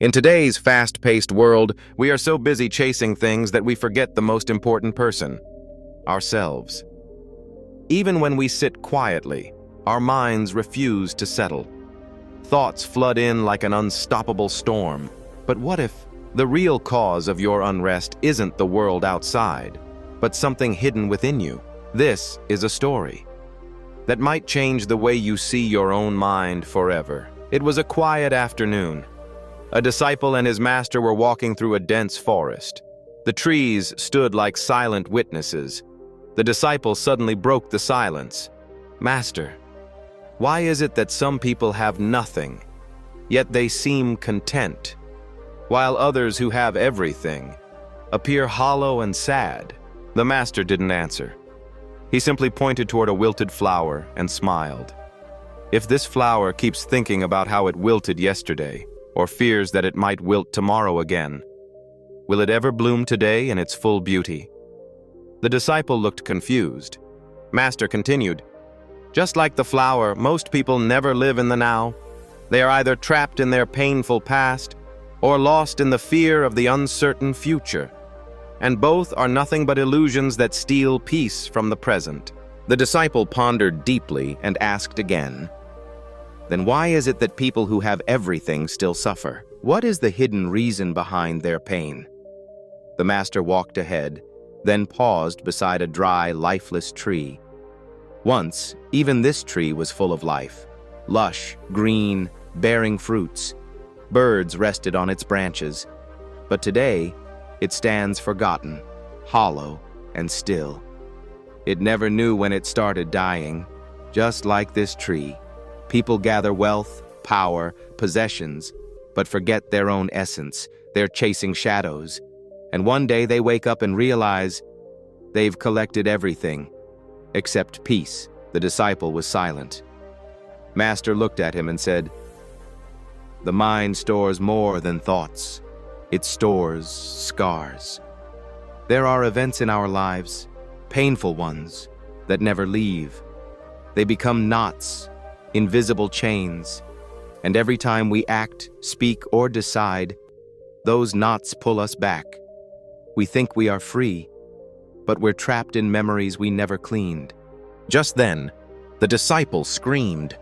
In today's fast-paced world, we are so busy chasing things that we forget the most important person, ourselves. Even when we sit quietly, our minds refuse to settle. Thoughts flood in like an unstoppable storm. But what if the real cause of your unrest isn't the world outside, but something hidden within you? This is a story that might change the way you see your own mind forever. It was a quiet afternoon. A disciple and his master were walking through a dense forest. The trees stood like silent witnesses. The disciple suddenly broke the silence. "Master, why is it that some people have nothing, yet they seem content, while others who have everything appear hollow and sad?" The master didn't answer. He simply pointed toward a wilted flower and smiled. If this flower keeps thinking about how it wilted yesterday, or fears that it might wilt tomorrow again, will it ever bloom today in its full beauty? The disciple looked confused. Master continued, "Just like the flower, most people never live in the now. They are either trapped in their painful past or lost in the fear of the uncertain future. And both are nothing but illusions that steal peace from the present." The disciple pondered deeply and asked again, "Then why is it that people who have everything still suffer? What is the hidden reason behind their pain?" The master walked ahead, then paused beside a dry, lifeless tree. Once, even this tree was full of life. Lush, green, bearing fruits. Birds rested on its branches. But today, it stands forgotten, hollow, and still. It never knew when it started dying. Just like this tree, people gather wealth, power, possessions, but forget their own essence. They're chasing shadows. And one day they wake up and realize they've collected everything except peace. The disciple was silent. Master looked at him and said, "The mind stores more than thoughts. It stores scars. There are events in our lives, painful ones, that never leave. They become knots, invisible chains, and every time we act, speak, or decide, those knots pull us back. We think we are free, but we're trapped in memories we never cleaned." Just then, the disciple screamed.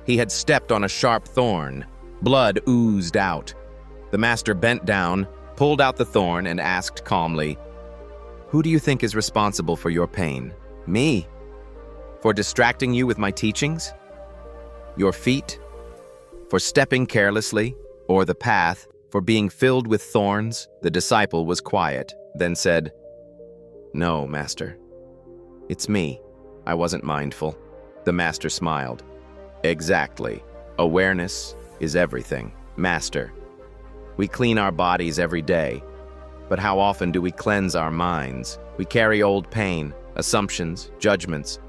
He had stepped on a sharp thorn. Blood oozed out. The master bent down, pulled out the thorn, and asked calmly, "Who do you think is responsible for your pain? Me? For distracting you with my teachings? Your feet? For stepping carelessly? Or the path for being filled with thorns?" The disciple was quiet, then said, "No, master. It's me. I wasn't mindful." The master smiled. "Exactly. Awareness is everything, master. We clean our bodies every day, but how often do we cleanse our minds? We carry old pain, assumptions, judgments,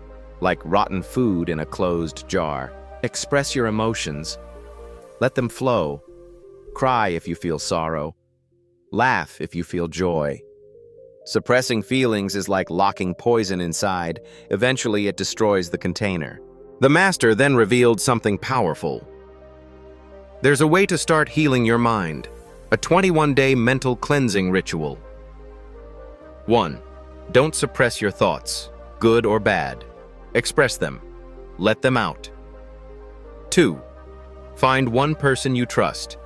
like rotten food in a closed jar. Express your emotions. Let them flow. Cry if you feel sorrow. Laugh if you feel joy. Suppressing feelings is like locking poison inside. Eventually, it destroys the container." The master then revealed something powerful. There's a way to start healing your mind, a 21-day mental cleansing ritual. 1. Don't suppress your thoughts, good or bad. Express them. Let them out. 2. Find one person you trust.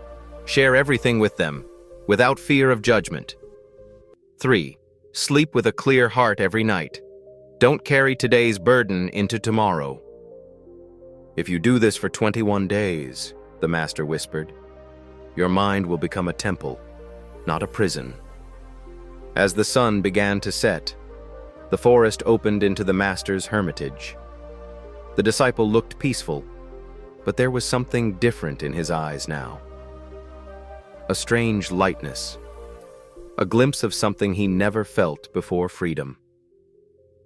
Share everything with them, without fear of judgment. 3. Sleep with a clear heart every night. Don't carry today's burden into tomorrow. If you do this for 21 days, the master whispered, your mind will become a temple, not a prison. As the sun began to set, the forest opened into the master's hermitage. The disciple looked peaceful, but there was something different in his eyes now. A strange lightness, a glimpse of something he never felt before freedom.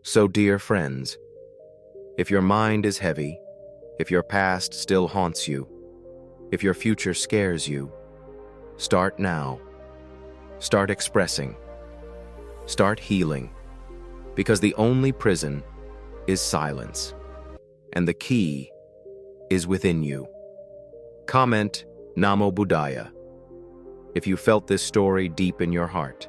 So, dear friends, if your mind is heavy, if your past still haunts you, if your future scares you, start now. Start expressing. Start healing. Because the only prison is silence, and the key is within you. Comment Namo Buddhaya. if you felt this story deep in your heart.